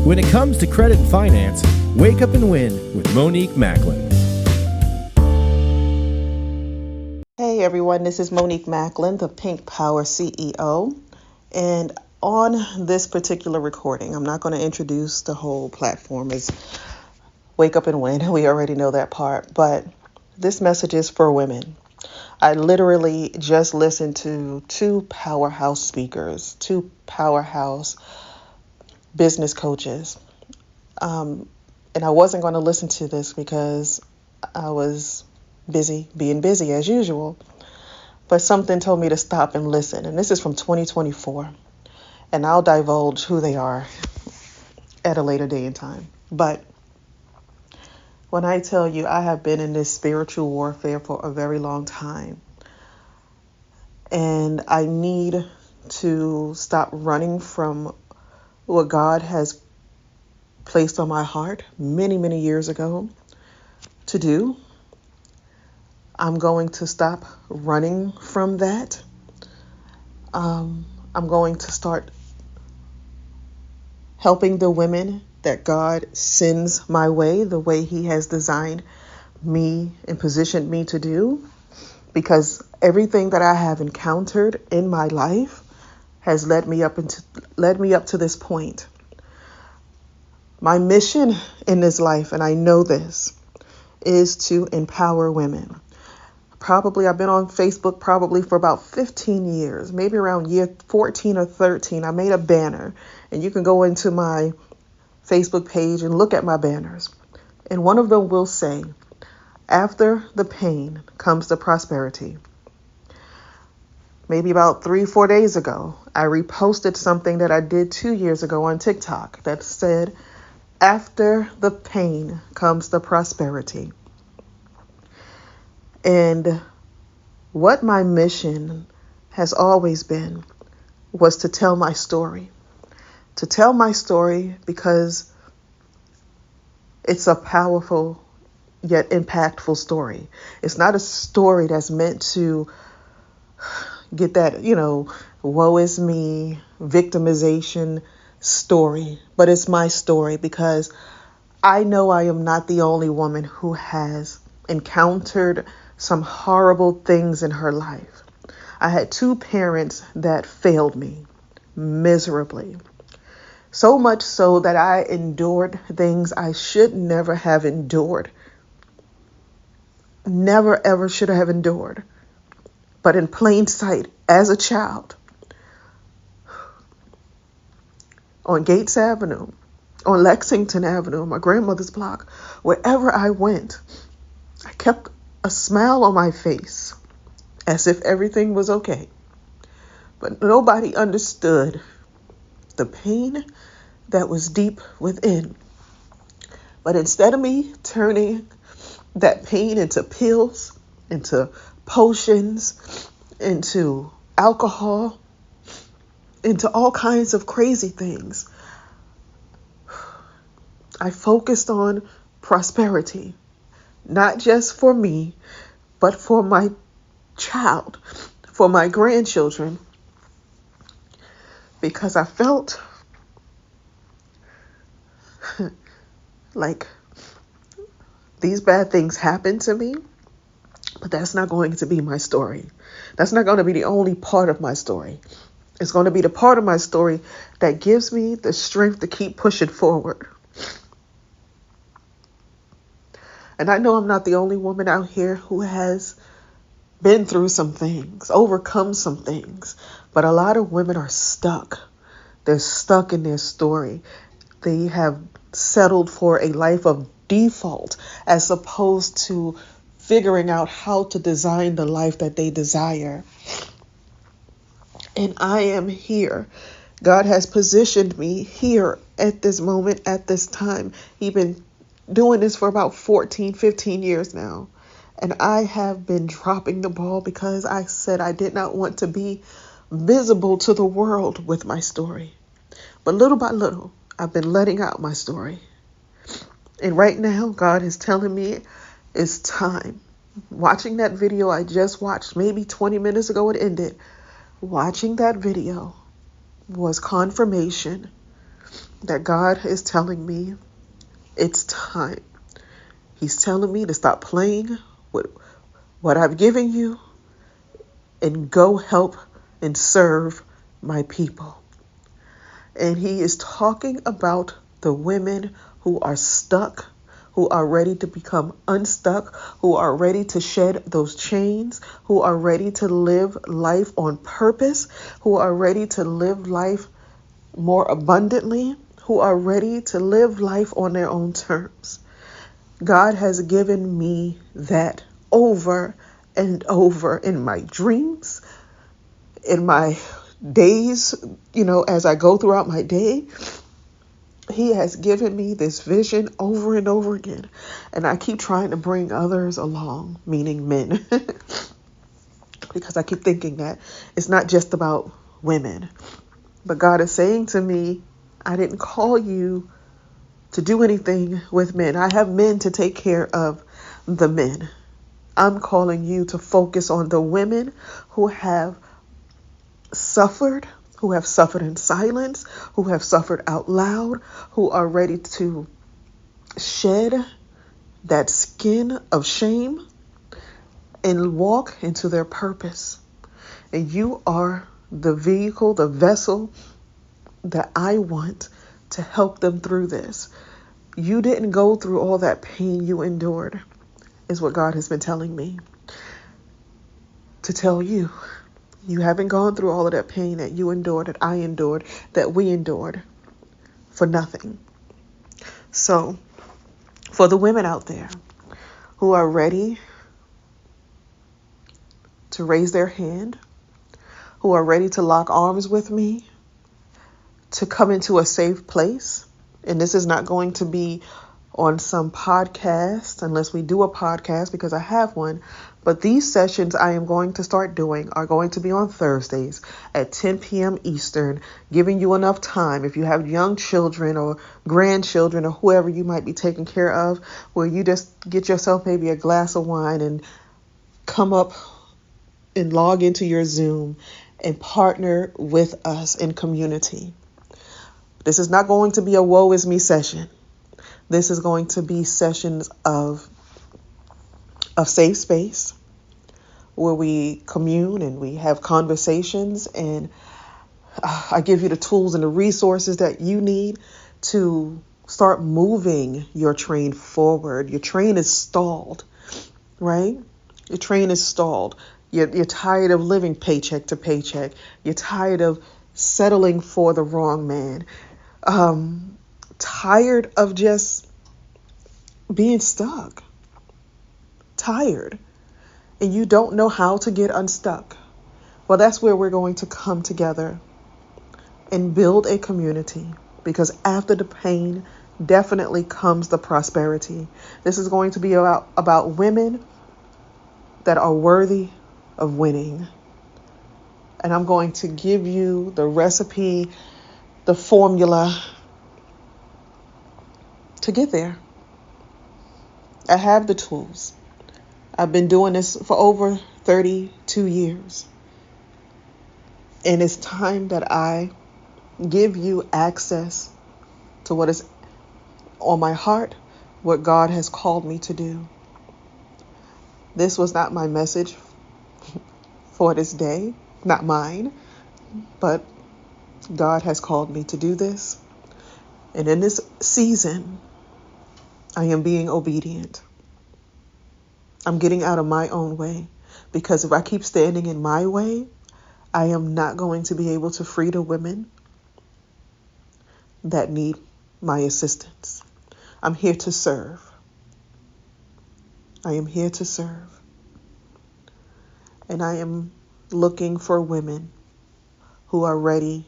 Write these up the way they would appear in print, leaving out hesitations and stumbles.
When it comes to credit and finance, wake up and win with Monique Macklin. Hey everyone, this is Monique Macklin, the Pink Power CEO. And on this particular recording, I'm not going to introduce the whole platform as Wake Up and Win. We already know that part. But this message is for women. I literally just listened to two powerhouse speakers, two powerhouse business coaches. And I wasn't going to listen to this because I was being busy as usual. But something told me to stop and listen. And this is from 2024. And I'll divulge who they are at a later day and time. But when I tell you I have been in this spiritual warfare for a very long time, and I need to stop running from what God has placed on my heart many, many years ago to do. I'm going to stop running from that. I'm going to start helping the women that God sends my way, the way He has designed me and positioned me to do. Because everything that I have encountered in my life has led me up to this point. My mission in this life, and I know this, is to empower women. I've been on Facebook for about 15 years, maybe around year 14 or 13. I made a banner, and you can go into my Facebook page and look at my banners. And one of them will say, after the pain comes the prosperity. Maybe about 3-4 days ago, I reposted something that I did 2 years ago on TikTok that said, after the pain comes the prosperity. And what my mission has always been was to tell my story. To tell my story because it's a powerful yet impactful story. It's not a story that's meant to get that, woe is me, victimization story. But it's my story because I know I am not the only woman who has encountered some horrible things in her life. I had two parents that failed me miserably. So much so that I endured things I should never have endured. Never ever should have endured. But in plain sight, as a child, on Gates Avenue, on Lexington Avenue, my grandmother's block, wherever I went, I kept a smile on my face as if everything was okay. But nobody understood the pain that was deep within. But instead of me turning that pain into pills, into potions, into alcohol, into all kinds of crazy things, I focused on prosperity, not just for me, but for my child, for my grandchildren, because I felt like these bad things happened to me, but that's not going to be my story. That's not going to be the only part of my story. It's going to be the part of my story that gives me the strength to keep pushing forward. And I know I'm not the only woman out here who has been through some things, overcome some things, but a lot of women are stuck. They're stuck in their story. They have settled for a life of default as opposed to figuring out how to design the life that they desire. And I am here. God has positioned me here at this moment, at this time. He's been doing this for about 14, 15 years now. And I have been dropping the ball because I said I did not want to be visible to the world with my story. But little by little, I've been letting out my story. And right now, God is telling me it's time. Watching that video I just watched, maybe 20 minutes ago it ended. Watching that video was confirmation that God is telling me it's time. He's telling me to stop playing with what I've given you and go help and serve my people. And he is talking about the women who are stuck, who are ready to become unstuck, who are ready to shed those chains, who are ready to live life on purpose, who are ready to live life more abundantly, who are ready to live life on their own terms. God has given me that over and over in my dreams, in my days, as I go throughout my day. He has given me this vision over and over again. And I keep trying to bring others along, meaning men, because I keep thinking that it's not just about women. But God is saying to me, I didn't call you to do anything with men. I have men to take care of the men. I'm calling you to focus on the women who have suffered in silence, who have suffered out loud, who are ready to shed that skin of shame and walk into their purpose. And you are the vehicle, the vessel that I want to help them through this. You didn't go through all that pain you endured, is what God has been telling me to tell you. You haven't gone through all of that pain that you endured, that I endured, that we endured for nothing. So, for the women out there who are ready to raise their hand, who are ready to lock arms with me, to come into a safe place, and this is not going to be on some podcast unless we do a podcast, because I have one. But these sessions I am going to start doing are going to be on Thursdays at 10 p.m. Eastern, giving you enough time if you have young children or grandchildren or whoever you might be taking care of, where you just get yourself maybe a glass of wine and come up and log into your Zoom and partner with us in community. This is not going to be a woe is me session. This is going to be sessions of safe space where we commune and we have conversations, and I give you the tools and the resources that you need to start moving your train forward. Your train is stalled, right? Your train is stalled. You're tired of living paycheck to paycheck. You're tired of settling for the wrong man. Tired of just being stuck. Tired. And you don't know how to get unstuck. Well, that's where we're going to come together and build a community, because after the pain definitely comes the prosperity. This is going to be about women that are worthy of winning. And I'm going to give you the recipe, the formula to get there. I have the tools. I've been doing this for over 32 years. And it's time that I give you access to what is on my heart, what God has called me to do. This was not my message for this day, not mine, but God has called me to do this. And in this season, I am being obedient. I'm getting out of my own way, because if I keep standing in my way, I am not going to be able to free the women that need my assistance. I'm here to serve. I am here to serve. And I am looking for women who are ready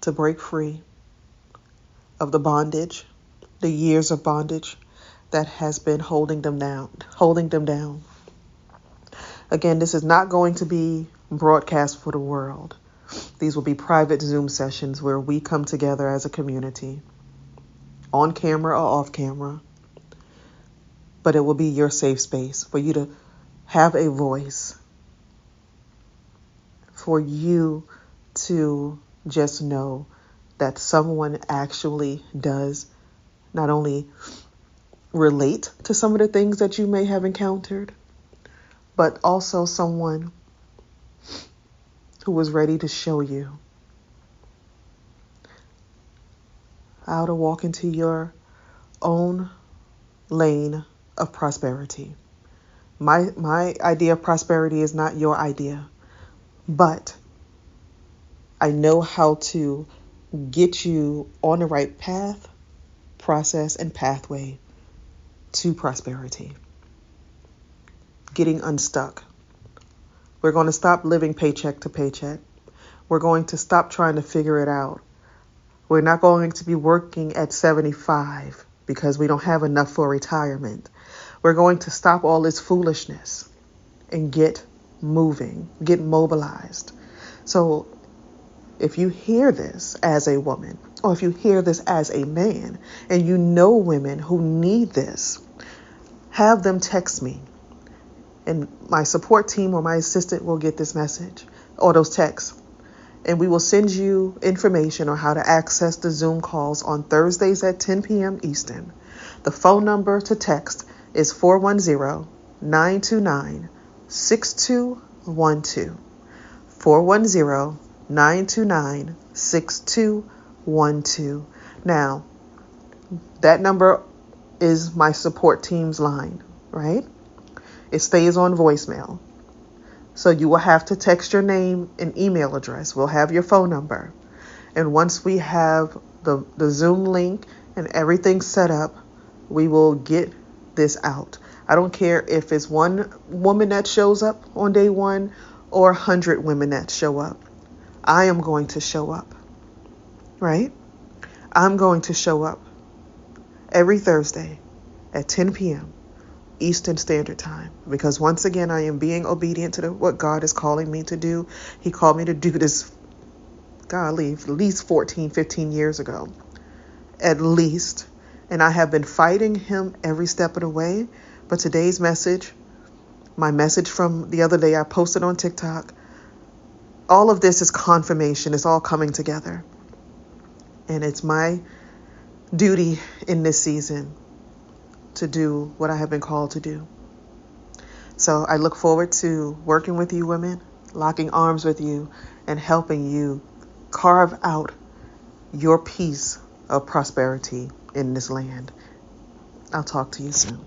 to break free of the bondage, the years of bondage that has been holding them down. Again, this is not going to be broadcast for the world. These will be private Zoom sessions where we come together as a community, on camera or off camera. But it will be your safe space for you to have a voice, for you to just know that someone actually does not only relate to some of the things that you may have encountered, but also someone who was ready to show you how to walk into your own lane of prosperity. My idea of prosperity is not your idea, but I know how to get you on the right path, process, and pathway to prosperity. Getting unstuck. We're going to stop living paycheck to paycheck. We're going to stop trying to figure it out. We're not going to be working at 75 because we don't have enough for retirement. We're going to stop all this foolishness and get moving, get mobilized. So if you hear this as a woman, or if you hear this as a man, and you know women who need this, have them text me. And my support team or my assistant will get this message or those texts. And we will send you information on how to access the Zoom calls on Thursdays at 10 p.m. Eastern. The phone number to text is 410-929-6212. 410-929-6212. Now, that number is my support team's line, right? It stays on voicemail. So you will have to text your name and email address. We'll have your phone number. And once we have the Zoom link and everything set up, we will get this out. I don't care if it's one woman that shows up on day one or 100 women that show up. I am going to show up, right? I'm going to show up every Thursday at 10 p.m. Eastern Standard Time, because once again, I am being obedient to what God is calling me to do. He called me to do this, golly, at least 14, 15 years ago, at least. And I have been fighting him every step of the way. But today's message, my message from the other day I posted on TikTok, all of this is confirmation. It's all coming together. And it's my duty in this season to do what I have been called to do. So I look forward to working with you women, locking arms with you, and helping you carve out your piece of prosperity in this land. I'll talk to you soon.